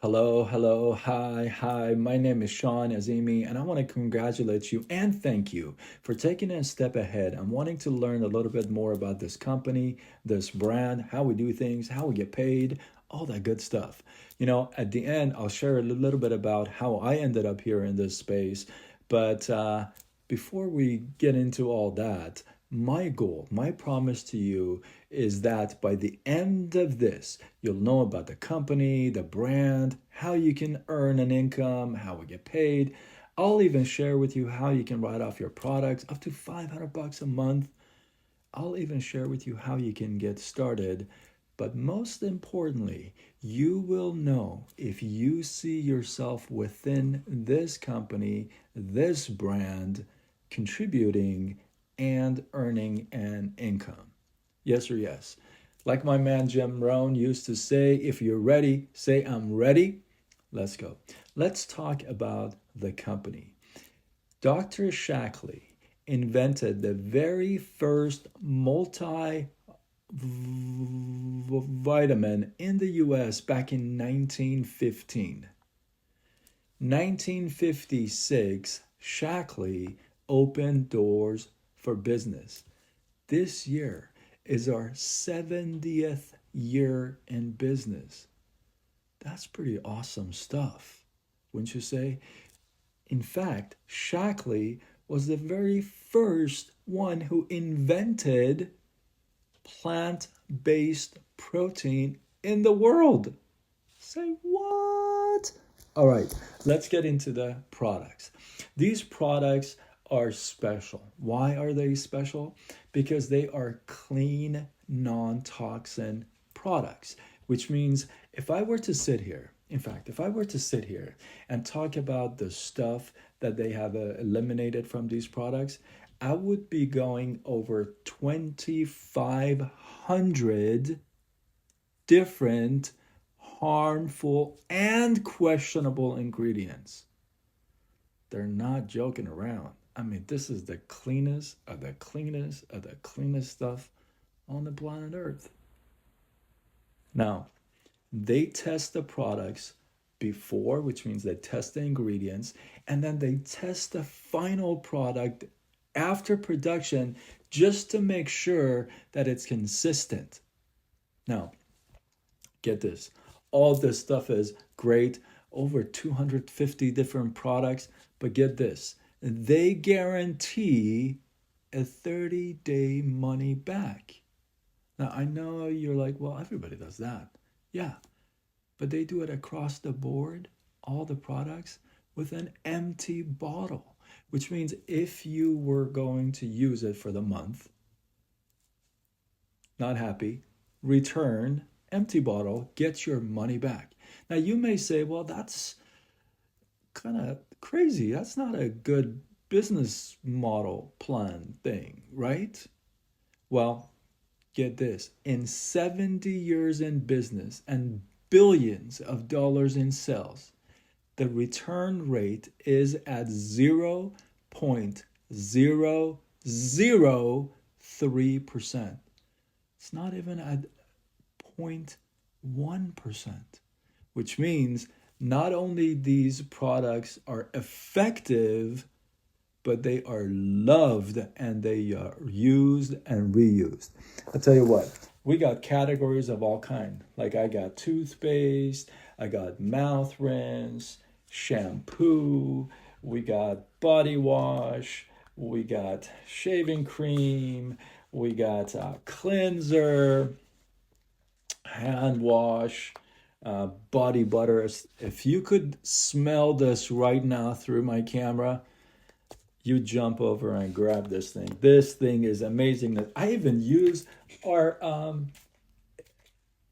Hi. My name is Sean Azimi, and I want to congratulate you and thank you for taking a step ahead. I'm wanting to learn a little bit more about this company, this brand, how we do things, how we get paid, all that good stuff. At the end, I'll share a little bit about how I ended up here in this space. But before we get into all that, my goal, my promise to you is that by the end of this, you'll know about the company, the brand, how you can earn an income, how we get paid. I'll even share with you how you can write off your products up to $500 a month. I'll even share with you how you can get started. But most importantly, you will know if you see yourself within this company, this brand, contributing and earning an income. Yes or yes? Like my man Jim Rohn used to say, if you're ready, say I'm ready. Let's go. Let's talk about the company. Dr. Shaklee invented the very first multivitamin in the US back in 1915. 1956, Shaklee opened doors for business. This year is our 70th year in business. That's pretty awesome stuff, wouldn't you say? In fact, Shaklee was the very first one who invented plant-based protein in the world. Say what? All right, let's get into the products. These products are special. Why are they special? Because they are clean, non-toxin products, which means if I were to sit here, in fact, if I were to sit here and talk about the stuff that they have eliminated from these products, I would be going over 2,500 different harmful and questionable ingredients. They're not joking around. I mean, this is the cleanest of the cleanest of the cleanest stuff on the planet Earth. Now, they test the products before, which means they test the ingredients, and then they test the final product after production just to make sure that it's consistent. Now, get this. All this stuff is great, over 250 different products, but get this. They guarantee a 30-day money back. Now, I know you're like, well, everybody does that. Yeah, but they do it across the board, all the products, with an empty bottle, which means if you were going to use it for the month, not happy, return, empty bottle, get your money back. Now, you may say, well, that's kind of crazy. That's not a good business model plan thing, right? Well, get this. In 70 years in business and billions of dollars in sales, the return rate is at 0.003%. It's not even at 0.1%, which means not only these products are effective, but they are loved and they are used and reused. I'll tell you what, we got categories of all kind. Like I got toothpaste, I got mouth rinse, shampoo, we got body wash, we got shaving cream, we got cleanser, hand wash, body butter. If you could smell this right now through my camera, you jump over and grab this thing. This thing is amazing. I even use our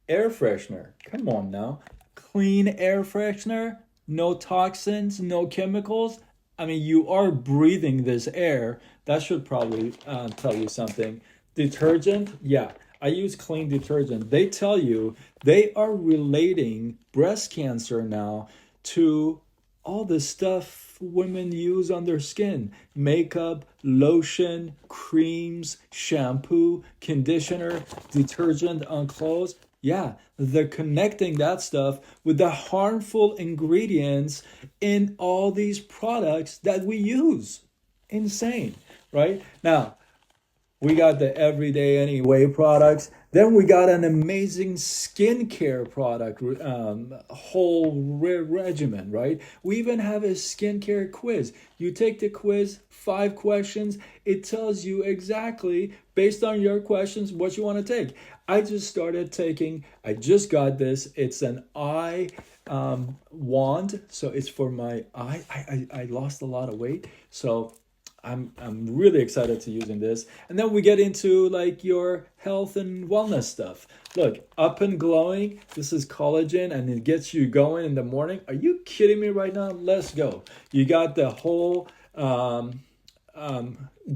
air freshener. Come on now. Clean air freshener, no toxins, no chemicals. I mean, you are breathing this air. That should probably tell you something. Detergent, yeah. I use clean detergent. They tell you they are relating breast cancer now to all the stuff women use on their skin: makeup, lotion, creams, shampoo, conditioner, detergent on clothes. Yeah, they're connecting that stuff with the harmful ingredients in all these products that we use. Insane, right? Now, we got the everyday anyway products. Then we got an amazing skincare product, whole regimen, right? We even have a skincare quiz. You take the quiz, 5 questions. It tells you exactly, based on your questions, what you want to take. I just got this. It's an eye wand. So it's for my eye. I lost a lot of weight. So I'm really excited to using this. And then we get into like your health and wellness stuff. Look, up and glowing. This is collagen and it gets you going in the morning. Are you kidding me right now? Let's go. You got the whole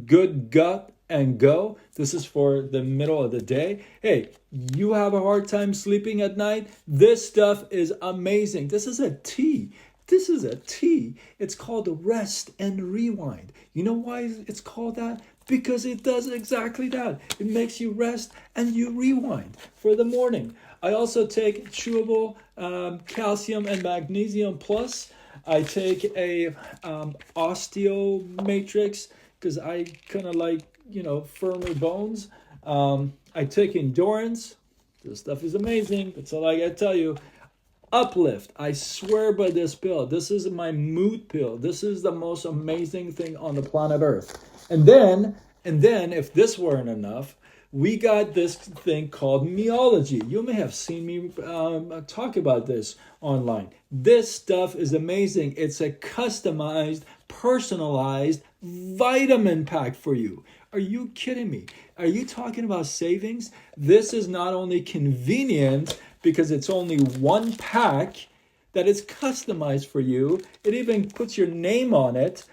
good gut and go. This is for the middle of the day. Hey, you have a hard time sleeping at night? This stuff is amazing. This is a tea. This is a tea. It's called Rest and Rewind. You know why it's called that? Because it does exactly that. It makes you rest and you rewind for the morning. I also take chewable calcium and magnesium plus. I take a osteo matrix because I kind of like, firmer bones. I take endurance. This stuff is amazing. That's all I gotta tell you. Uplift. I swear by this pill. This is my mood pill. This is the most amazing thing on the planet Earth. And then, if this weren't enough, we got this thing called Meology. You may have seen me talk about this online. This stuff is amazing. It's a customized, personalized vitamin pack for you. Are you kidding me? Are you talking about savings? This is not only convenient because it's only one pack that is customized for you. It even puts your name on it.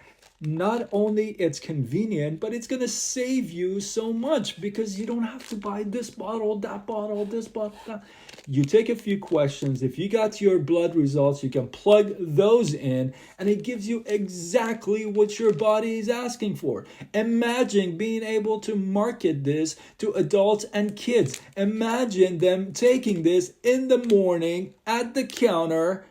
Not only it's convenient, but it's going to save you so much because you don't have to buy this bottle, that bottle, this bottle, that. You take a few questions. If you got your blood results, you can plug those in and it gives you exactly what your body is asking for. Imagine being able to market this to adults and kids. Imagine them taking this in the morning at the counter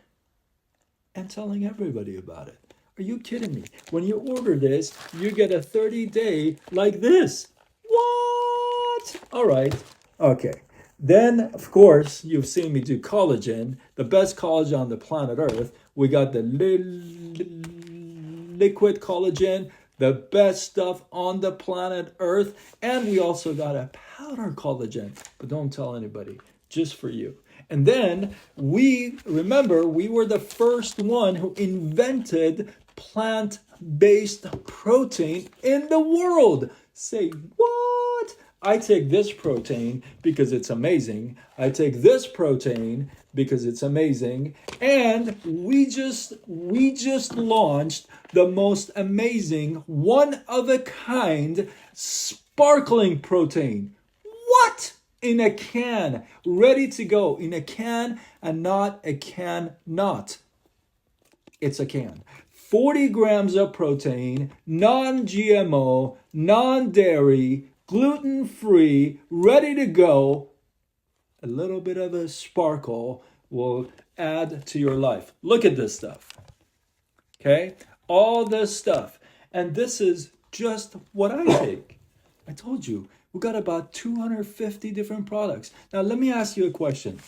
and telling everybody about it. Are you kidding me? When you order this, you get a 30-day like this. What? All right. Okay. Then, of course, you've seen me do collagen, the best collagen on the planet Earth. We got the liquid collagen, the best stuff on the planet Earth. And we also got a powder collagen. But don't tell anybody, just for you. And then we were the first one who invented plant-based protein in the world. Say what? I take this protein because it's amazing. I take this protein because it's amazing. And we just launched the most amazing, one of a kind sparkling protein. What? In a can, ready to go, in a can, and not a can not. It's a can. 40 grams of protein, non-GMO, non-dairy, gluten-free, ready to go. A little bit of a sparkle will add to your life. Look at this stuff. Okay? All this stuff. And this is just what I take. I told you. We got about 250 different products. Now, let me ask you a question.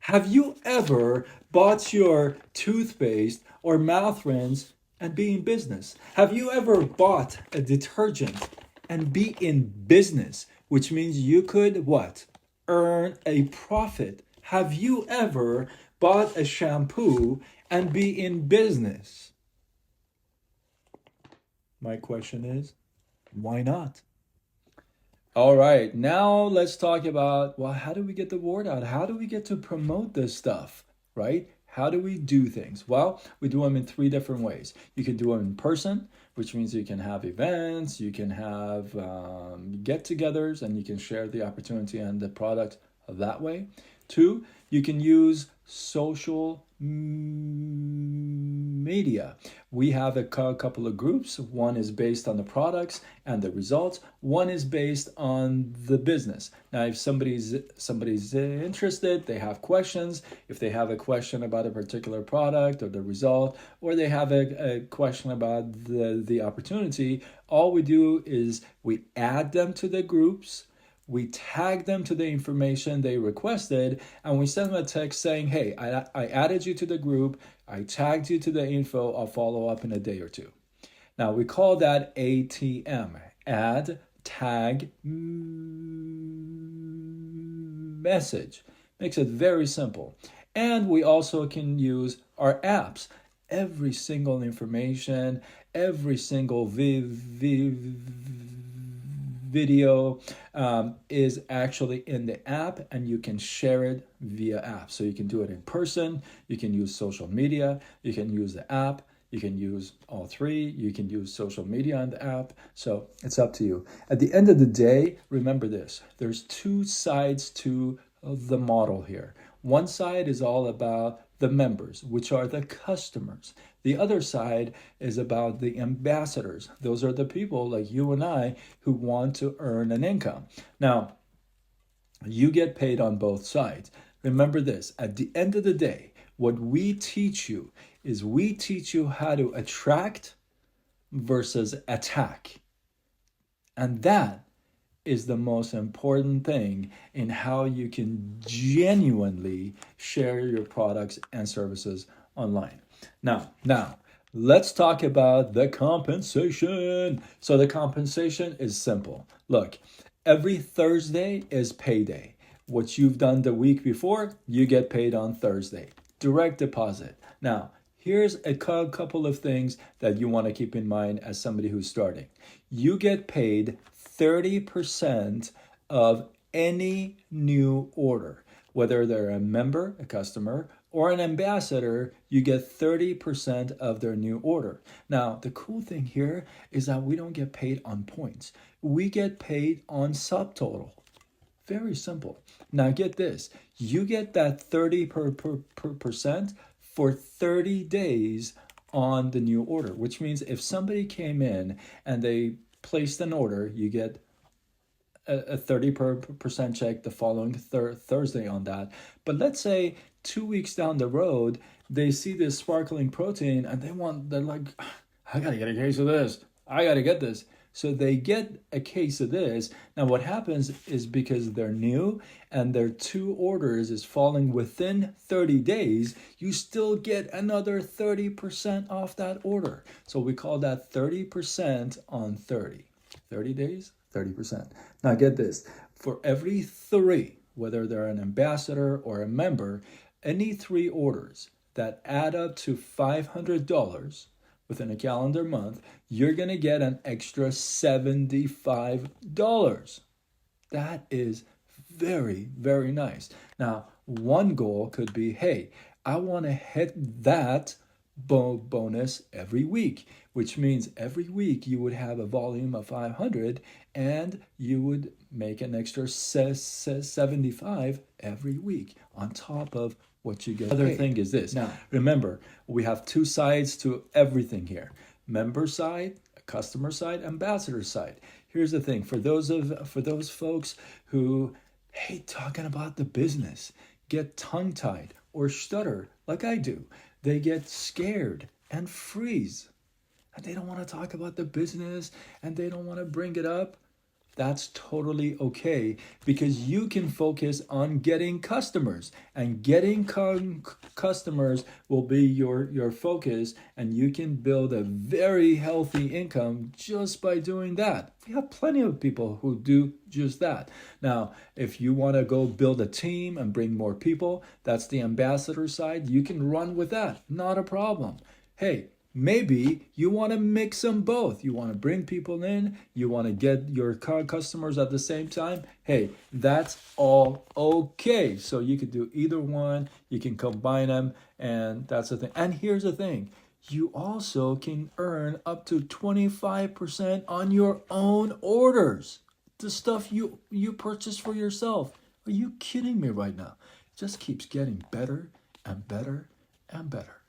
Have you ever bought your toothpaste or mouth rinse and be in business? Have you ever bought a detergent and be in business, which means you could what? Earn a profit. Have you ever bought a shampoo and be in business? My question is, why not? All right, now let's talk about, well, how do we get the word out? How do we get to promote this stuff, right? How do we do things? Well, we do them in 3 different ways. You can do them in person, which means you can have events, you can have get-togethers, and you can share the opportunity and the product that way. 2, you can use social media. We have a couple of groups. One is based on the products and the results. One is based on the business. Now, if somebody's interested, they have questions. If they have a question about a particular product or the result, or they have a question about the opportunity, all we do is we add them to the groups. We tag them to the information they requested, and we send them a text saying, hey, I added you to the group, I tagged you to the info, I'll follow up in a day or two. Now, we call that ATM, add, tag, message. Makes it very simple. And we also can use our apps. Every single information, every single video is actually in the app, and you can share it via app. So you can do it in person, you can use social media, you can use the app, you can use all three, you can use social media on the app. So it's up to you. At the end of the day, remember this, there's two sides to the model here. One side is all about the members, which are the customers. The other side is about the ambassadors. Those are the people like you and I who want to earn an income. Now, you get paid on both sides. Remember this, at the end of the day, what we teach you is we teach you how to attract versus attack. And that is the most important thing in how you can genuinely share your products and services online. Now, let's talk about the compensation. So the compensation is simple. Look, every Thursday is payday. What you've done the week before, you get paid on Thursday. Direct deposit. Now, here's a couple of things that you want to keep in mind as somebody who's starting. You get paid 30% of any new order. Whether they're a member, a customer, or an ambassador, you get 30% of their new order. Now, the cool thing here is that we don't get paid on points. We get paid on subtotal. Very simple. Now get this, you get that 30% for 30 days on the new order, which means if somebody came in and they placed an order, you get a 30% check the following Thursday on that. But let's say 2 weeks down the road, they see this sparkling protein and they're like, I gotta get a case of this. I gotta get this. So they get a case of this. Now what happens is because they're new and their 2 orders is falling within 30 days, you still get another 30% off that order. So we call that 30% on 30. 30 days, 30%. Now get this, for every 3, whether they're an ambassador or a member, any 3 orders that add up to $500 within a calendar month, you're going to get an extra $75. That is very, very nice. Now, one goal could be, hey, I want to hit that bonus every week, which means every week you would have a volume of 500 and you would make an extra 75 every week on top of what you get. The other thing is this. Now, remember, we have 2 sides to everything here. Member side, customer side, ambassador side. Here's the thing. For those folks who hate talking about the business, get tongue-tied or stutter like I do, they get scared and freeze. And they don't want to talk about the business and they don't want to bring it up. That's totally okay, because you can focus on getting customers, and getting customers will be your focus, and you can build a very healthy income just by doing that. We have plenty of people who do just that. Now, if you want to go build a team and bring more people, that's the ambassador side. You can run with that. Not a problem. Hey, maybe you want to mix them both. You want to bring people in, you want to get your customers at the same time. Hey, that's all okay. So you could do either one, you can combine them, and that's the thing. And here's the thing, you also can earn up to 25% on your own orders. The stuff you purchase for yourself. Are you kidding me right now? It just keeps getting better and better and better.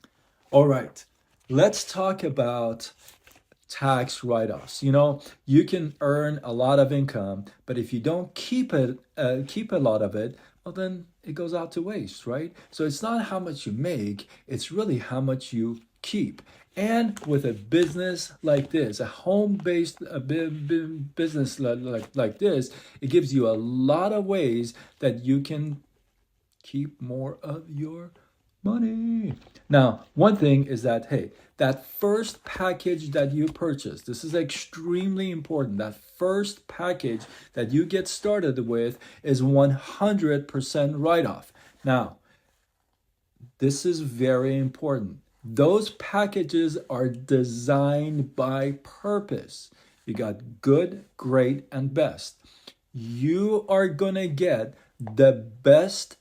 All right. Let's talk about tax write-offs. You know, you can earn a lot of income, but if you don't keep a lot of it, well, then it goes out to waste, right? So it's not how much you make, it's really how much you keep. And with a business like this, a home-based business like this, it gives you a lot of ways that you can keep more of your money. Now, one thing is that, hey, that first package that you purchase, this is extremely important. That first package that you get started with is 100% write off. Now, this is very important. Those packages are designed by purpose. You got good, great, and best. You are going to get the best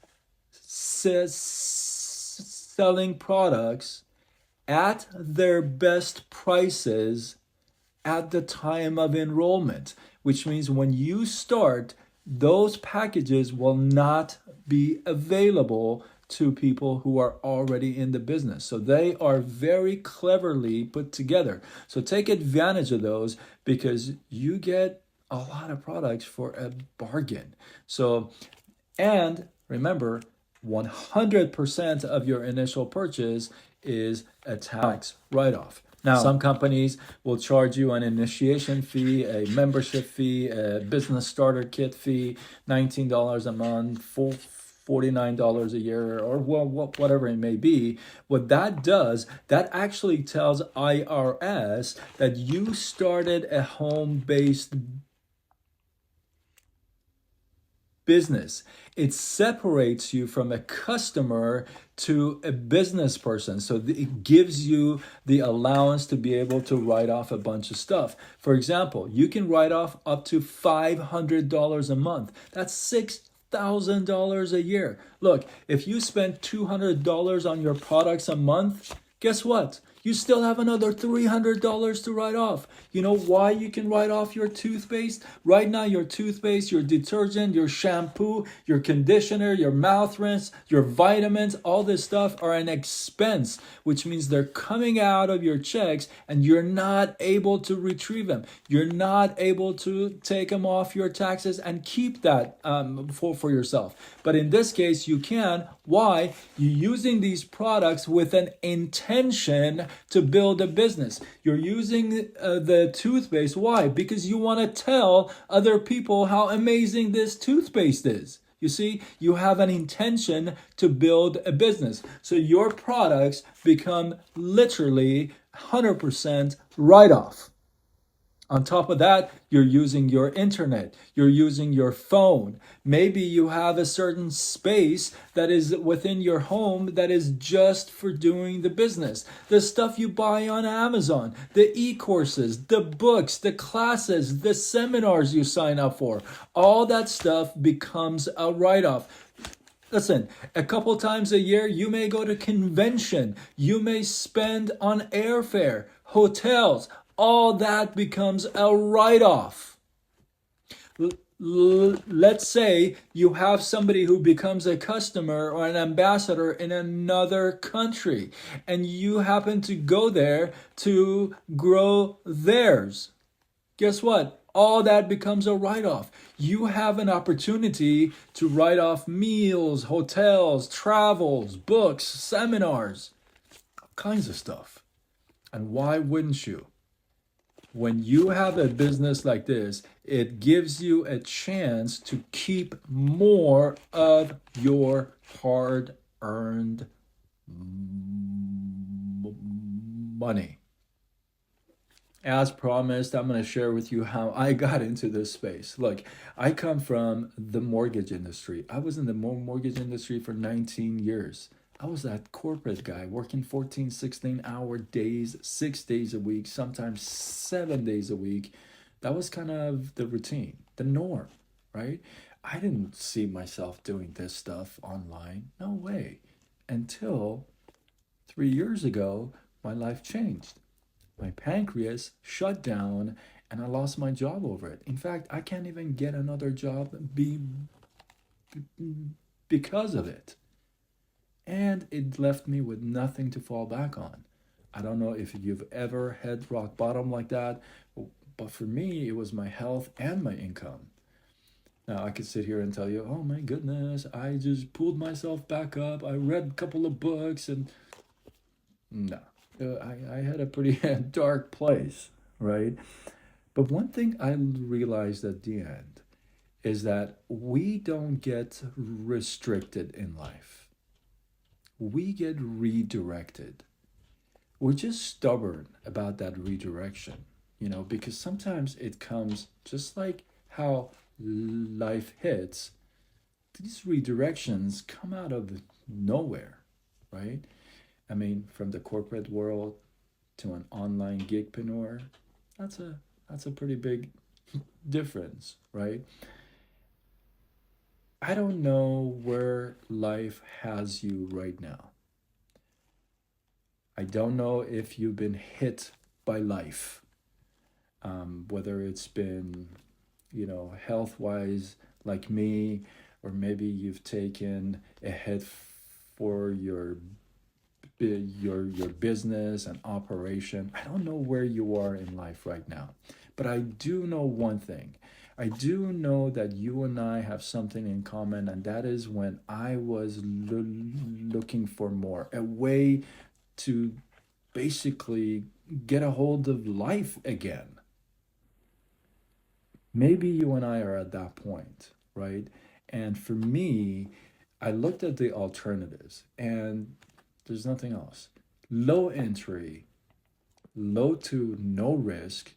selling products at their best prices at the time of enrollment, which means when you start, those packages will not be available to people who are already in the business. So they are very cleverly put together. So take advantage of those because you get a lot of products for a bargain. So, and remember, 100% of your initial purchase is a tax write-off. Now, some companies will charge you an initiation fee, a membership fee, a business starter kit fee, $19 a month, $49 a year, or whatever it may be. What that does, that actually tells IRS that you started a home-based business. It separates you from a customer to a business person. So it gives you the allowance to be able to write off a bunch of stuff. For example, you can write off up to $500 a month. That's $6,000 a year. Look, if you spend $200 on your products a month, guess what? You still have another $300 to write off. You know why you can write off your toothpaste? Right now, your toothpaste, your detergent, your shampoo, your conditioner, your mouth rinse, your vitamins, all this stuff are an expense, which means they're coming out of your checks and you're not able to retrieve them. You're not able to take them off your taxes and keep that for yourself. But in this case, you can. Why? You're using these products with an intention to build a business. You're using the toothpaste. Why? Because you want to tell other people how amazing this toothpaste is. You see, you have an intention to build a business. So your products become literally 100% write off. On top of that, you're using your internet, you're using your phone. Maybe you have a certain space that is within your home that is just for doing the business. The stuff you buy on Amazon, the e-courses, the books, the classes, the seminars you sign up for, all that stuff becomes a write-off. Listen, a couple times a year, you may go to convention. You may spend on airfare, hotels. All that becomes a write-off. Let's say you have somebody who becomes a customer or an ambassador in another country, and you happen to go there to grow theirs. Guess what? All that becomes a write-off. You have an opportunity to write off meals, hotels, travels, books, seminars, all kinds of stuff. And why wouldn't you? When you have a business like this, it gives you a chance to keep more of your hard-earned money. As promised, I'm going to share with you how I got into this space. Look, I come from the mortgage industry. I was in the mortgage industry for 19 years. I was that corporate guy working 14, 16-hour days, 6 days a week, sometimes 7 days a week. That was kind of the routine, the norm, right? I didn't see myself doing this stuff online. No way. Until 3 years ago, my life changed. My pancreas shut down and I lost my job over it. In fact, I can't even get another job because of it. And it left me with nothing to fall back on. I don't know if you've ever hit rock bottom like that, but for me, it was my health and my income. Now, I could sit here and tell you, oh my goodness, I just pulled myself back up. I read a couple of books and no, I had a pretty dark place, right? But one thing I realized at the end is that we don't get restricted in life, we get redirected. We're just stubborn about that redirection, because sometimes it comes just like how life hits. These redirections come out of nowhere, right? I mean, from the corporate world to an online gigpreneur, that's a that's a pretty big difference, right? I don't know where life has you right now. I don't know if you've been hit by life, whether it's been, health wise, like me, or maybe you've taken a hit for your business and operation. I don't know where you are in life right now, but I do know one thing. I do know that you and I have something in common, and that is when I was looking for more, a way to basically get a hold of life again. Maybe you and I are at that point, right? And for me, I looked at the alternatives, and there's nothing else. Low entry, low to no risk,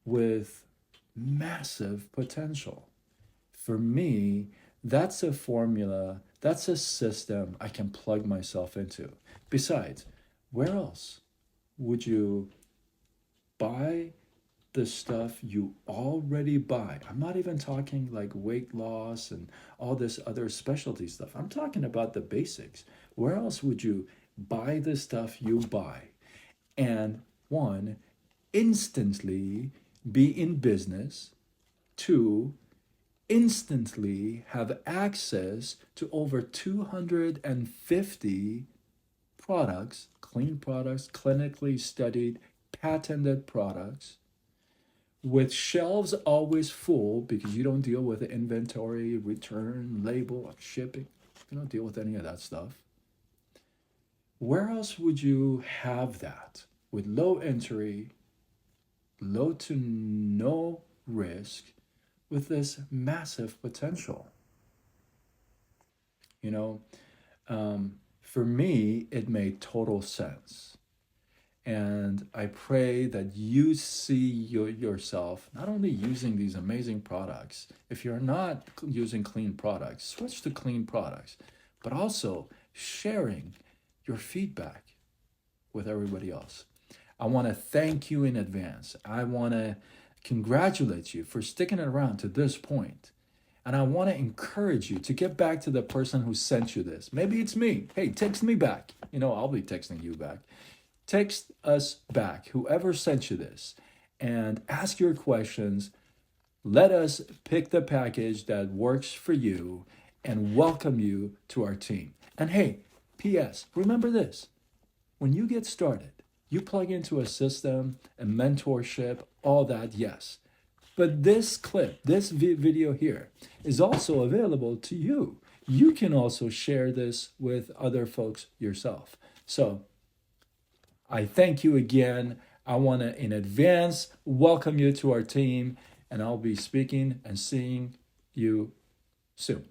with massive potential. For me, that's a formula, that's a system I can plug myself into. Besides, where else would you buy the stuff you already buy? I'm not even talking like weight loss and all this other specialty stuff. I'm talking about the basics. Where else would you buy the stuff you buy and one, instantly be in business, two, instantly have access to over 250 products, clean products, clinically studied, patented products, with shelves always full because you don't deal with inventory, return, label, shipping. You don't deal with any of that stuff. Where else would you have that with low entry, low to no risk, with this massive potential? You know, for me, it made total sense. And I pray that you see yourself not only using these amazing products, if you're not using clean products, switch to clean products, but also sharing your feedback with everybody else. I want to thank you in advance. I want to congratulate you for sticking around to this point. And I want to encourage you to get back to the person who sent you this. Maybe it's me. Hey, text me back. I'll be texting you back. Text us back, whoever sent you this, and ask your questions. Let us pick the package that works for you and welcome you to our team. And hey, P.S., remember this. When you get started, you plug into a system, a mentorship, all that, yes. But this clip, this video here, is also available to you. You can also share this with other folks yourself. So I thank you again. I want to, in advance, welcome you to our team, and I'll be speaking and seeing you soon.